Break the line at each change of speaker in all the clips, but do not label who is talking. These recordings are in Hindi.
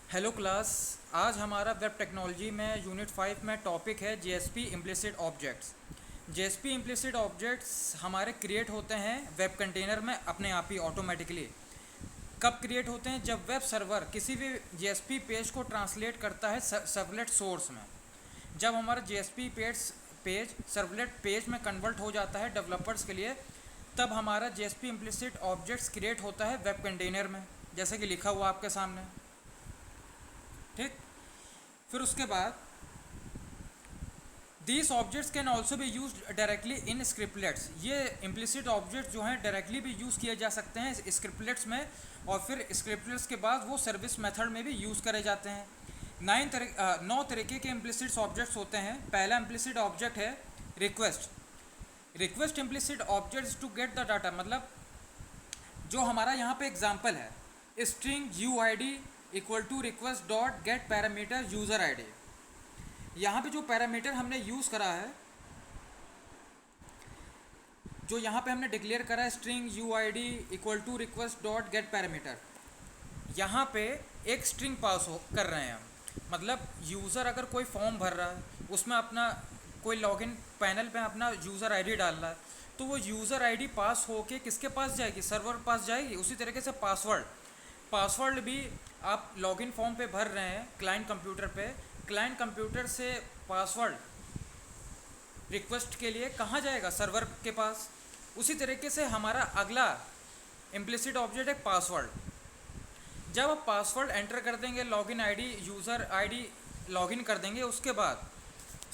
Hello class. आज हमारा वेब टेक्नोलॉजी में यूनिट 5 में टॉपिक है JSP implicit objects. JSP implicit objects हमारे क्रिएट होते हैं वेब कंटेनर में अपने आप ही ऑटोमेटिकली। कब क्रिएट होते हैं? जब वेब सर्वर किसी भी जेएसपी पेज को ट्रांसलेट करता है सर्वलेट सोर्स में। जब हमारा जेएसपी पेज सर्वलेट पेज में कन्वर्ट हो जाता है डेवलपर्स के लिए, तब हमारा जेएसपी इम्प्लिसिट ऑब्जेक्ट्स क्रिएट होता है वेब कंटेनर में, जैसे कि लिखा हुआ आपके सामने। ठीक। फिर उसके बाद these objects can also be use directly in scriptlets. ये इम्प्लिसिट ऑब्जेक्ट जो हैं डायरेक्टली भी यूज़ किए जा सकते हैं स्क्रिप्टलेट्स में, और फिर स्क्रिप्टलेट्स के बाद वो सर्विस मेथड में भी यूज़ करे जाते हैं। 9 तरीके के इम्प्लिसिट ऑब्जेक्ट्स होते हैं। पहला इम्प्लिसिट ऑब्जेक्ट है request. Request implicit objects to get the data, मतलब जो हमारा यहाँ पे एग्जाम्पल है string U I D equal to request dot get parameter user I D. यहाँ पे जो पैरामीटर हमने यूज़ करा है, जो यहाँ पे हमने डिक्लेयर करा है string U I D equal to request dot get parameter, यहाँ पे एक स्ट्रिंग पास हो कर रहे हैं हम। मतलब यूज़र अगर कोई फॉर्म भर रहा है, उसमें अपना कोई लॉगिन पैनल पे अपना यूज़र आईडी डाल रहा है, तो वो यूज़र आईडी पास होके किसके पास जाएगी? सर्वर पास जाएगी। उसी तरीके से पासवर्ड भी आप लॉगिन फॉर्म पे भर रहे हैं क्लाइंट कंप्यूटर पे, क्लाइंट कंप्यूटर से पासवर्ड रिक्वेस्ट के लिए कहाँ जाएगा? सर्वर के पास। उसी तरीके से हमारा अगला इम्प्लिसिट ऑब्जेक्ट है पासवर्ड। जब आप पासवर्ड एंटर कर देंगे, login ID user ID login कर देंगे, उसके बाद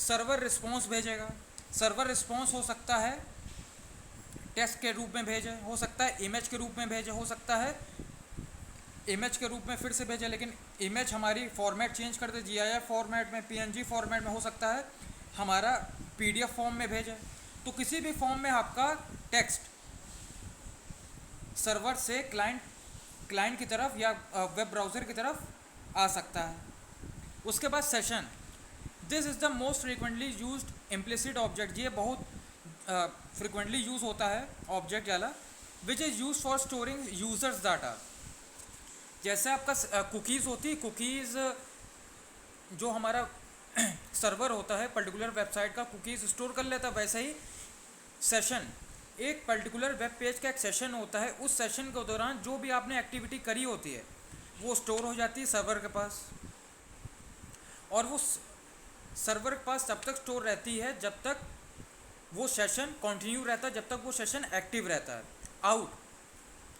सर्वर रिस्पॉन्स भेजेगा। सर्वर रिस्पॉन्स हो सकता है टेक्स्ट के रूप में भेजे, हो सकता है इमेज के रूप में भेजे, हो सकता है इमेज के रूप में फिर से भेजे, लेकिन इमेज हमारी फॉर्मेट चेंज कर दे, जीआईएफ फॉर्मेट में, पीएनजी फॉर्मेट में, हो सकता है हमारा पीडीएफ फॉर्म में भेजे। तो किसी भी फॉर्म में आपका टेक्स्ट सर्वर से क्लाइंट की तरफ या वेब ब्राउज़र की तरफ आ सकता है। उसके बाद session, this is the most frequently used implicit object. ये बहुत फ्रिक्वेंटली यूज़ होता है ऑब्जेक्ट वाला, which is use for storing users data. जैसे आपका कुकीज़ होती है, कुकीज़ जो हमारा सर्वर होता है पर्टिकुलर वेबसाइट का कुकीज़ स्टोर कर लेता है, वैसे ही सेशन एक पर्टिकुलर वेब पेज का एक सेशन होता है। उस सेशन के दौरान जो भी आपने एक्टिविटी करी होती है वो स्टोर हो जाती है सर्वर के पास, और वो सर्वर के पास तब तक स्टोर रहती है जब तक वो सेशन कंटिन्यू रहता है, जब तक वो सेशन एक्टिव रहता है। Out,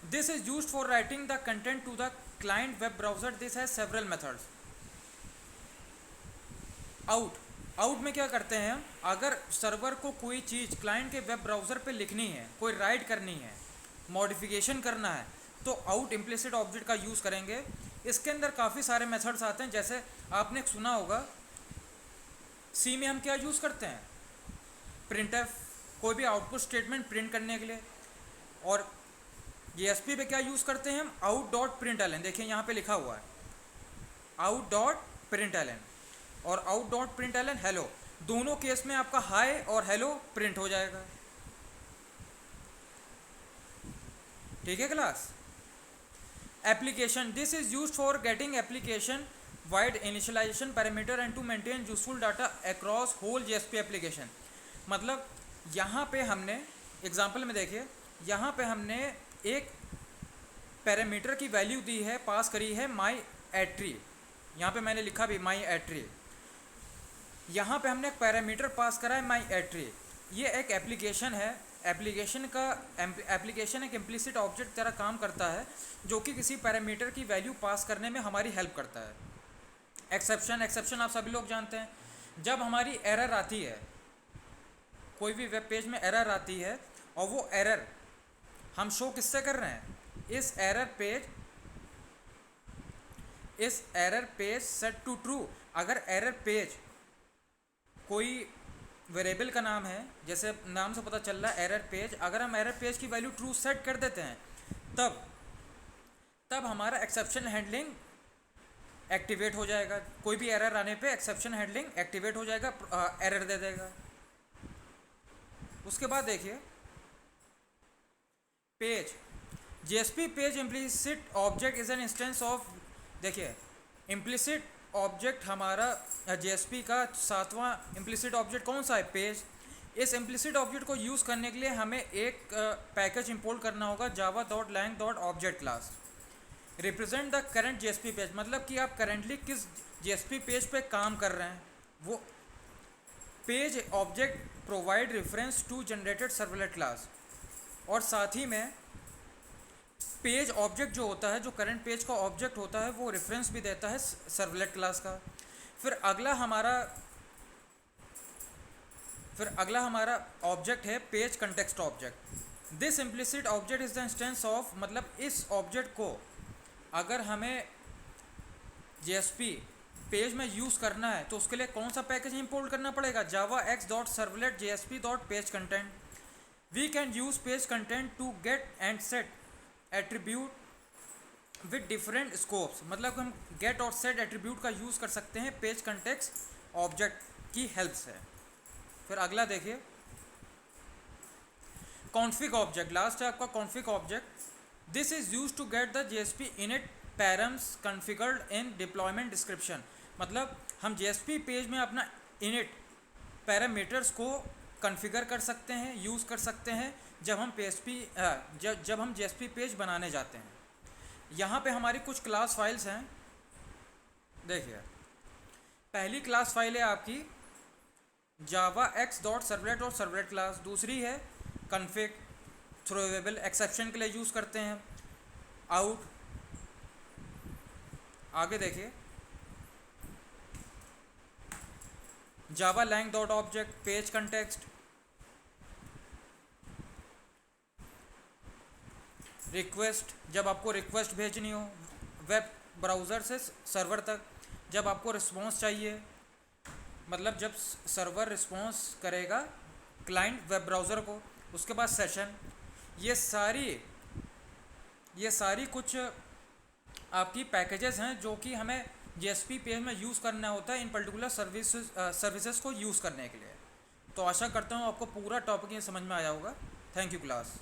this is used for writing the content to the client web browser. This has several methods. Out में क्या करते हैं हम? अगर सर्वर को कोई चीज़ क्लाइंट के वेब ब्राउज़र पे लिखनी है, कोई राइट करनी है, मॉडिफिकेशन करना है, तो आउट इम्प्लिसिट ऑब्जेक्ट का यूज़ करेंगे। इसके अंदर काफ़ी सारे मेथड्स आते हैं। जैसे आपने सुना होगा सी में हम क्या यूज़ करते हैं? प्रिंटफ, कोई भी आउटपुट स्टेटमेंट प्रिंट करने के लिए। और जेएसपी पे क्या यूज़ करते हैं हम? Out dot println. देखिए यहाँ पे लिखा हुआ है आउट डॉट प्रिंट एलन और out dot println hello. दोनों केस में आपका हाई और हेलो प्रिंट हो जाएगा। ठीक है class? Application, this is use for getting application wide initialisation parameter and to maintain useful data across whole JSP application. मतलब यहाँ पे हमने एग्जांपल में देखिए, यहाँ पे हमने एक पैरामीटर की वैल्यू दी है, पास करी है माई एट्री। यहाँ पे मैंने लिखा भी माई एट्री। यहाँ पे हमने एक पैरामीटर पास करा है माई एट्री। ये एक एप्लीकेशन है। एप्लीकेशन एक इम्प्लिसिट ऑब्जेक्ट तरह काम करता है, जो कि किसी पैरामीटर की वैल्यू पास करने में हमारी हेल्प करता है। एक्सेप्शन आप सभी लोग जानते हैं। जब हमारी एरर आती है, कोई भी वेब पेज में एरर आती है, और वो एरर हम शो किससे कर रहे हैं? Is error page set to true. अगर एरर पेज कोई वेरिएबल का नाम है, जैसे नाम से पता चल रहा है एरर पेज, अगर हम एरर पेज की वैल्यू ट्रू सेट कर देते हैं, तब हमारा एक्सेप्शन हैंडलिंग एक्टिवेट हो जाएगा। कोई भी एरर आने पे एक्सेप्शन हैंडलिंग एक्टिवेट हो जाएगा, एरर दे देगा। उसके बाद देखिए page, JSP page implicit object is an instance of, देखिए इम्प्लिसिट ऑब्जेक्ट हमारा जेएसपी का सातवां इम्प्लिसिट ऑब्जेक्ट कौन सा है? पेज। इस इम्प्लिसिट ऑब्जेक्ट को यूज़ करने के लिए हमें एक पैकेज इंपोर्ट करना होगा, java.lang.object class. Represent the current JSP page, मतलब कि आप करेंटली किस जेएसपी पेज पे काम कर रहे हैं। वो page object provide reference to generated servlet class, और साथ ही में पेज ऑब्जेक्ट जो होता है, जो करंट पेज का ऑब्जेक्ट होता है, वो रेफरेंस भी देता है सर्वलेट क्लास का। फिर अगला हमारा ऑब्जेक्ट है page context object. This implicit object is the instance of, मतलब इस ऑब्जेक्ट को अगर हमें जेएसपी पेज में यूज़ करना है तो उसके लिए कौन सा पैकेज इंपोर्ट करना पड़ेगा? javax.servlet.jsp.pageContent। We can use page content to get and set attribute with different scopes, मतलब हम गेट और सेट एट्रीब्यूट का यूज़ कर सकते हैं पेज कंटेक्स्ट ऑब्जेक्ट की हेल्प से। फिर अगला देखिए कॉन्फिग ऑब्जेक्ट, लास्ट है आपका config object. This is use to get the JSP init params configured in deployment description, मतलब हम जेएसपी पेज में अपना इनिट पैरामीटर्स को कॉन्फ़िगर कर सकते हैं, यूज़ कर सकते हैं जब हम जेएसपी पेज बनाने जाते हैं। यहाँ पे हमारी कुछ क्लास फाइल्स हैं, देखिए पहली क्लास फाइल है आपकी javax.servlet और servlet क्लास, दूसरी है config throwable एक्सेप्शन के लिए यूज़ करते हैं आउट। आगे देखिए java.lang.object पेज कंटेक्स्ट, रिक्वेस्ट जब आपको रिक्वेस्ट भेजनी हो वेब ब्राउज़र से सर्वर तक, जब आपको रिस्पॉन्स चाहिए, मतलब जब सर्वर रिस्पॉन्स करेगा क्लाइंट वेब ब्राउज़र को, उसके बाद सेशन। ये सारी कुछ आपकी पैकेजेस हैं जो कि हमें जेएसपी पेज में यूज़ करना होता है इन पर्टिकुलर सर्विसेज को यूज़ करने के लिए। तो आशा करता हूँ आपको पूरा टॉपिक ये समझ में आया होगा। Thank you class.